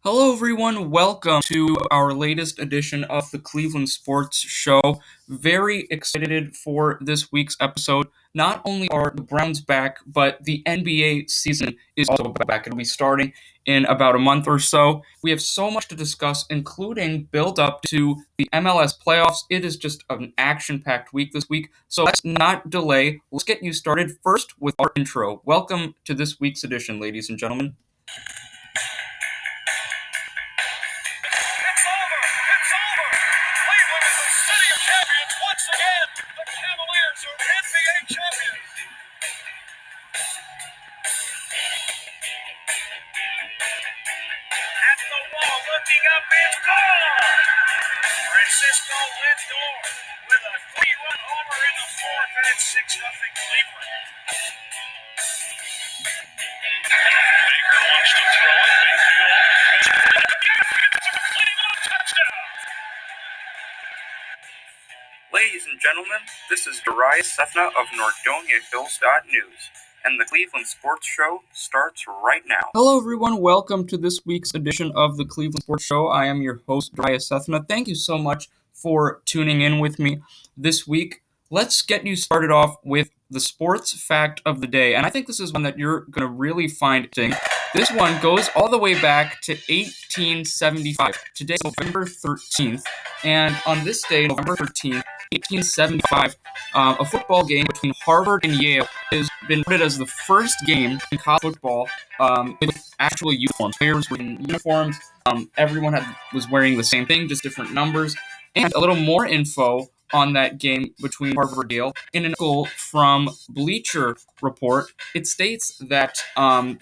Hello, everyone. Welcome to our latest edition of the Cleveland Sports Show. Very excited for this week's episode. Not only are the Browns back, but the NBA season is also back. It'll be starting in about a month or so. We have so much to discuss, including build up to the MLS playoffs. It is just an action-packed week this week. So let's not delay. Let's get you started first with our intro. Welcome to this week's edition, ladies and gentlemen. Once again, the Cavaliers are NBA champions. At the wall, looking up, it's gone. Francisco Lindor with a 3-run homer in the fourth, and it's 6-0 Cleveland. Baker wants to throw it. Mayfield. It's a complete touchdown. Ladies and gentlemen, this is Darius Sethna of NordoniaHills.News, and the Cleveland Sports Show starts right now. Hello, everyone. Welcome to this week's edition of the Cleveland Sports Show. I am your host, Darius Sethna. Thank you so much for tuning in with me this week. Let's get you started off with the sports fact of the day, and I think this is one that you're going to really find interesting. This one goes all the way back to 1875. Today, November 13th, and on this day, November 13th, 1875, a football game between Harvard and Yale has been noted as the first game in college football with actual uniforms. Players were in uniforms. Everyone was wearing the same thing, just different numbers. And a little more info on that game between Harvard and Yale. In an article from Bleacher Report, it states that after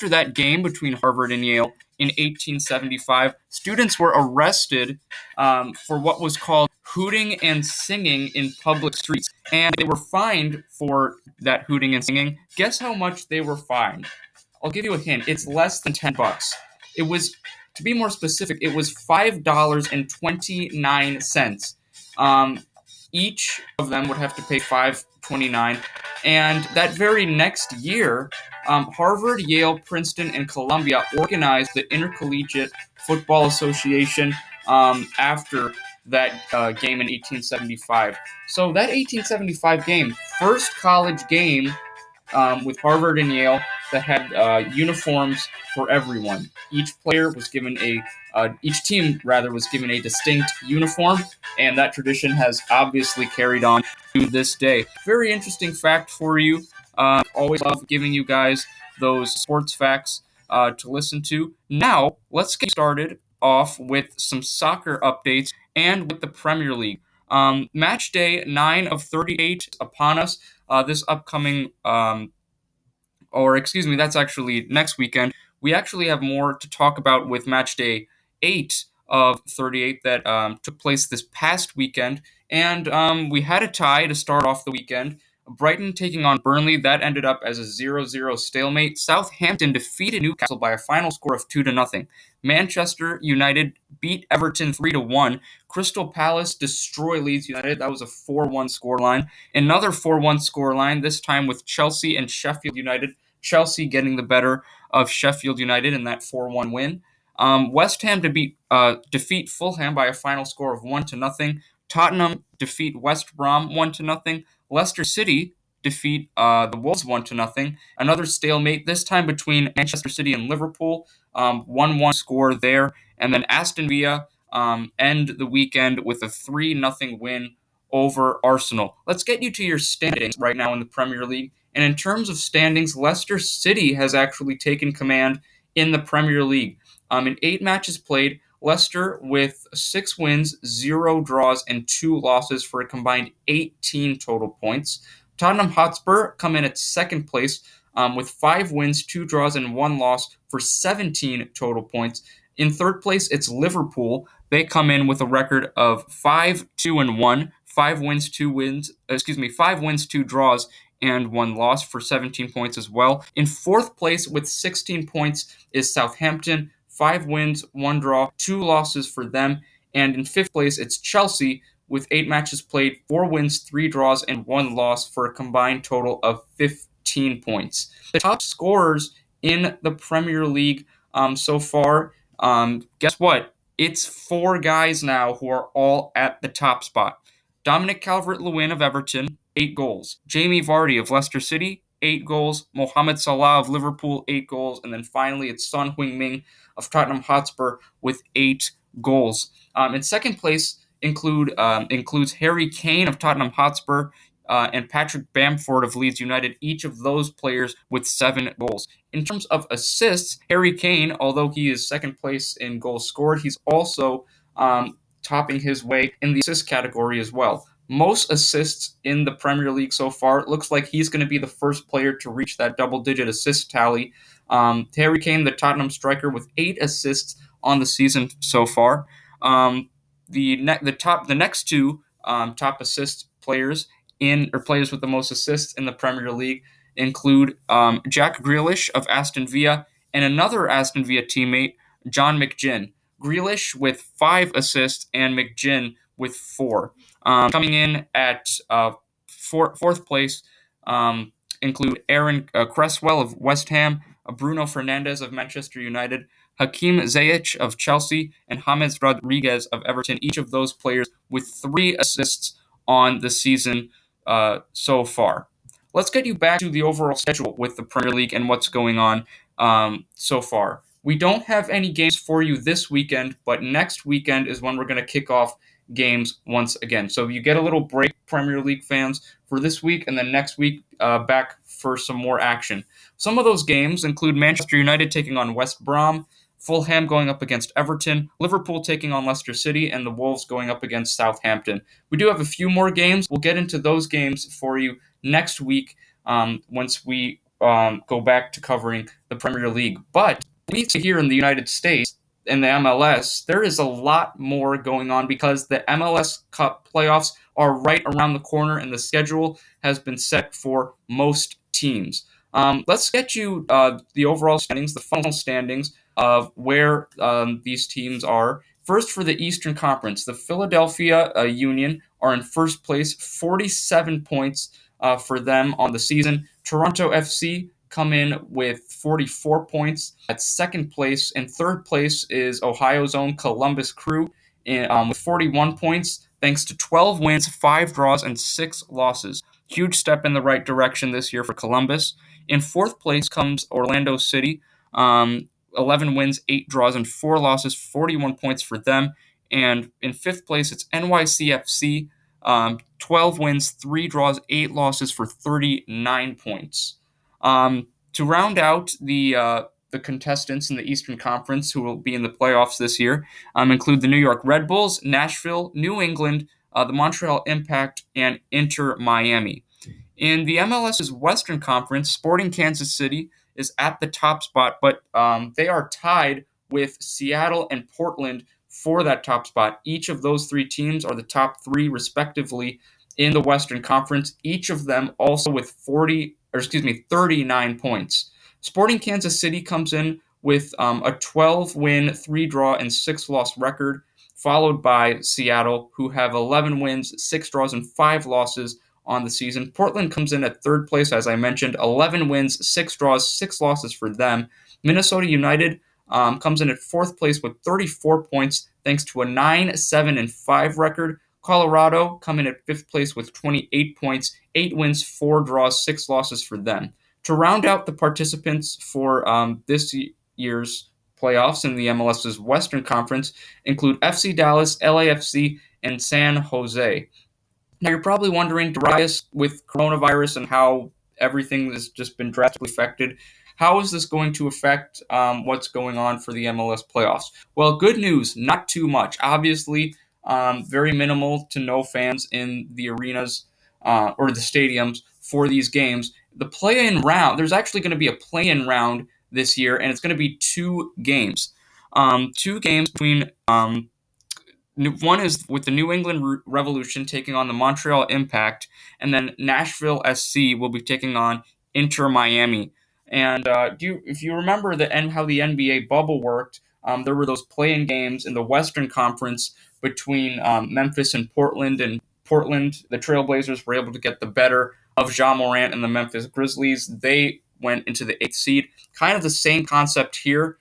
that game between Harvard and Yale in 1875, students were arrested for what was called hooting and singing in public streets. And they were fined for that hooting and singing. Guess how much they were fined? I'll give you a hint. It's less than $10. It was, to be more specific, it was $5.29. Each of them would have to pay $5.29. And that very next year, Harvard, Yale, Princeton, and Columbia organized the Intercollegiate Football Association after that game in 1875. So that 1875 game, first college game with Harvard and Yale that had uniforms for everyone. Each team was given a distinct uniform, and that tradition has obviously carried on to this day. Very interesting fact for you. Always love giving you guys those sports facts to listen to. Now, let's get started off with some soccer updates and with the Premier League. Match day 9 of 38 upon us this upcoming, that's actually next weekend. We actually have more to talk about with match day 8 of 38 that took place this past weekend. And we had a tie to start off the weekend. Brighton taking on Burnley, that ended up as a 0-0 stalemate. Southampton defeated Newcastle by a final score of 2-0. Manchester United beat Everton 3-1. Crystal Palace destroyed Leeds United. That was a 4-1 scoreline. Another 4-1 scoreline, this time with Chelsea and Sheffield United. Chelsea getting the better of Sheffield United in that 4-1 win. West Ham defeat Fulham by a final score of 1-0. Tottenham defeat West Brom 1-0. Leicester City defeat the Wolves 1-0. Another stalemate, this time between Manchester City and Liverpool. 1-1 score there. And then Aston Villa end the weekend with a 3-0 win over Arsenal. Let's get you to your standings right now in the Premier League. And in terms of standings, Leicester City has actually taken command in the Premier League. In 8 matches played, Leicester with 6 wins, 0 draws, and 2 losses for a combined 18 total points. Tottenham Hotspur come in at second place with 5 wins, 2 draws, and 1 loss for 17 total points. In third place, it's Liverpool. They come in with a record of 5-2-1, 5 wins, 2 draws, and 1 loss for 17 points as well. In fourth place with 16 points is Southampton. 5 wins, 1 draw, 2 losses for them. And in fifth place, it's Chelsea with 8 matches played, 4 wins, 3 draws, and 1 loss for a combined total of 15 points. The top scorers in the Premier League so far. Guess what? It's 4 guys now who are all at the top spot. Dominic Calvert-Lewin of Everton, 8 goals. Jamie Vardy of Leicester City, 8 goals. Mohamed Salah of Liverpool, 8 goals. And then finally, it's Son Heung-min of Tottenham Hotspur with 8 goals. In second place includes Harry Kane of Tottenham Hotspur and Patrick Bamford of Leeds United, each of those players with 7 goals. In terms of assists, Harry Kane, although he is second place in goals scored, he's also topping his way in the assist category as well. Most assists in the Premier League so far. It looks like he's going to be the first player to reach that double-digit assist tally. Harry Kane, the Tottenham striker, with 8 assists on the season so far. The next two top assist players players with the most assists in the Premier League include Jack Grealish of Aston Villa and another Aston Villa teammate, John McGinn. Grealish with 5 assists and McGinn with 4. Coming in at fourth place include Aaron Cresswell of West Ham, Bruno Fernandes of Manchester United, Hakim Ziyech of Chelsea, and James Rodriguez of Everton, each of those players with 3 assists on the season so far. Let's get you back to the overall schedule with the Premier League and what's going on so far. We don't have any games for you this weekend, but next weekend is when we're going to kick off games once again. So you get a little break, Premier League fans, for this week, and then next week back for some more action. Some of those games include Manchester United taking on West Brom, Fulham going up against Everton, Liverpool taking on Leicester City, and the Wolves going up against Southampton. We do have a few more games. We'll get into those games for you next week once we go back to covering the Premier League. But here in the United States, in the MLS, there is a lot more going on because the MLS Cup Playoffs are right around the corner and the schedule has been set for most teams. Let's get you the overall standings, the final standings of where these teams are. First, for the Eastern Conference, the Philadelphia Union are in first place, 47 points for them on the season. Toronto FC come in with 44 points at second place. In third place is Ohio's own Columbus Crew with 41 points, thanks to 12 wins, 5 draws, and 6 losses. Huge step in the right direction this year for Columbus. In fourth place comes Orlando City, 11 wins, 8 draws, and 4 losses, 41 points for them. And in fifth place, it's NYCFC, 12 wins, 3 draws, 8 losses for 39 points. To round out the contestants in the Eastern Conference who will be in the playoffs this year include the New York Red Bulls, Nashville, New England, the Montreal Impact, and Inter Miami. In the MLS's Western Conference, Sporting Kansas City is at the top spot, but they are tied with Seattle and Portland for that top spot. Each of those 3 teams are the top 3 respectively in the Western Conference, each of them also with 39 points. Sporting Kansas City comes in with a 12-win, 3-draw, and 6-loss record, followed by Seattle, who have 11 wins, 6 draws, and 5 losses on the season. Portland comes in at third place, as I mentioned, 11 wins, 6 draws, 6 losses for them. Minnesota United comes in at fourth place with 34 points, thanks to a 9-7-5 record. Colorado come in at fifth place with 28 points, 8 wins, 4 draws, 6 losses for them. To round out the participants for this year's playoffs in the MLS's Western Conference include FC Dallas, LAFC, and San Jose. Now, you're probably wondering, Darius, with coronavirus and how everything has just been drastically affected, how is this going to affect what's going on for the MLS playoffs? Well, good news, not too much. Obviously, very minimal to no fans in the arenas or the stadiums for these games. The play-in round, there's actually going to be a play-in round this year, and it's going to be 2 games. 2 games between one is with the New England Revolution taking on the Montreal Impact, and then Nashville SC will be taking on Inter Miami. And if you remember how the NBA bubble worked, there were those play-in games in the Western Conference between Memphis and Portland. And Portland, the Trailblazers were able to get the better of Ja Morant and the Memphis Grizzlies. They went into the 8th seed. Kind of the same concept here.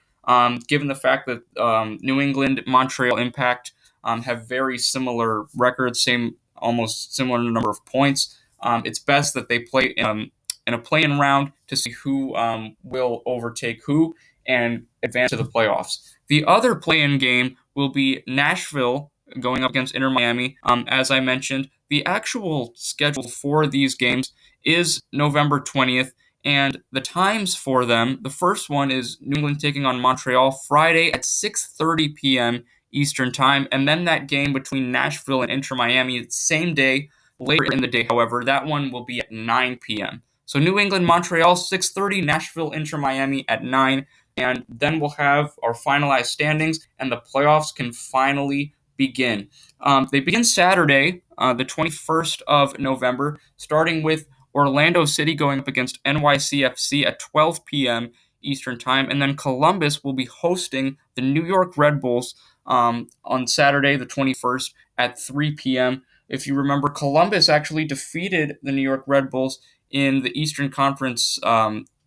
given the fact that New England, Montreal Impact have very similar records, almost similar number of points. It's best that they play in a play-in round to see who will overtake who and advance to the playoffs. The other play-in game will be Nashville going up against Inter Miami. As I mentioned, the actual schedule for these games is November 20th, and the times for them, the first one is New England taking on Montreal Friday at 6:30 p.m. Eastern Time, and then that game between Nashville and Inter Miami, same day, later in the day, however, that one will be at 9 p.m. So New England, Montreal, 6:30, Nashville, Inter Miami at 9, and then we'll have our finalized standings, and the playoffs can finally begin. They begin Saturday, the 21st of November, starting with Orlando City going up against NYCFC at 12 p.m. Eastern Time, and then Columbus will be hosting the New York Red Bulls on Saturday, the 21st, at 3 p.m. If you remember, Columbus actually defeated the New York Red Bulls in the Eastern Conference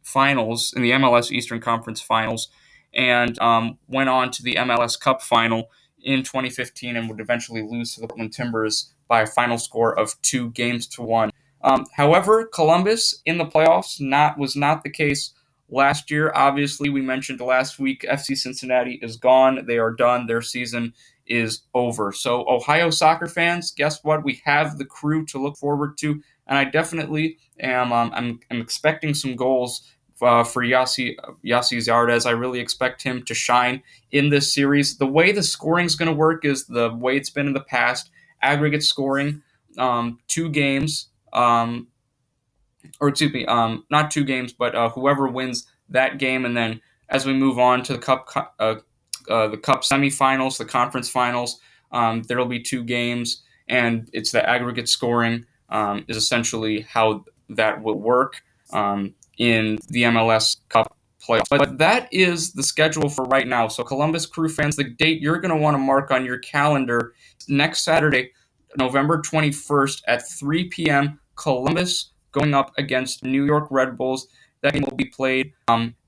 finals, in the MLS Eastern Conference finals, and went on to the MLS Cup final in 2015 and would eventually lose to the Portland Timbers by a final score of 2-1. However, Columbus in the playoffs was not the case last year. Obviously, we mentioned last week, FC Cincinnati is gone. They are done. Their season is over. So, Ohio soccer fans, guess what? We have the crew to look forward to, and I definitely am. I'm expecting some goals for Yassi Zardes. I really expect him to shine in this series. The way the scoring is going to work is the way it's been in the past: aggregate scoring, 2 games. Not 2 games, but whoever wins that game, and then as we move on to the cup semifinals, the conference finals, there will be 2 games, and it's the aggregate scoring is essentially how that will work in the MLS Cup Playoffs. But that is the schedule for right now. So Columbus Crew fans, the date you're going to want to mark on your calendar next Saturday, November 21st at 3 p.m. Columbus going up against New York Red Bulls. That game will be played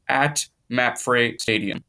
at MAPFRE Stadium.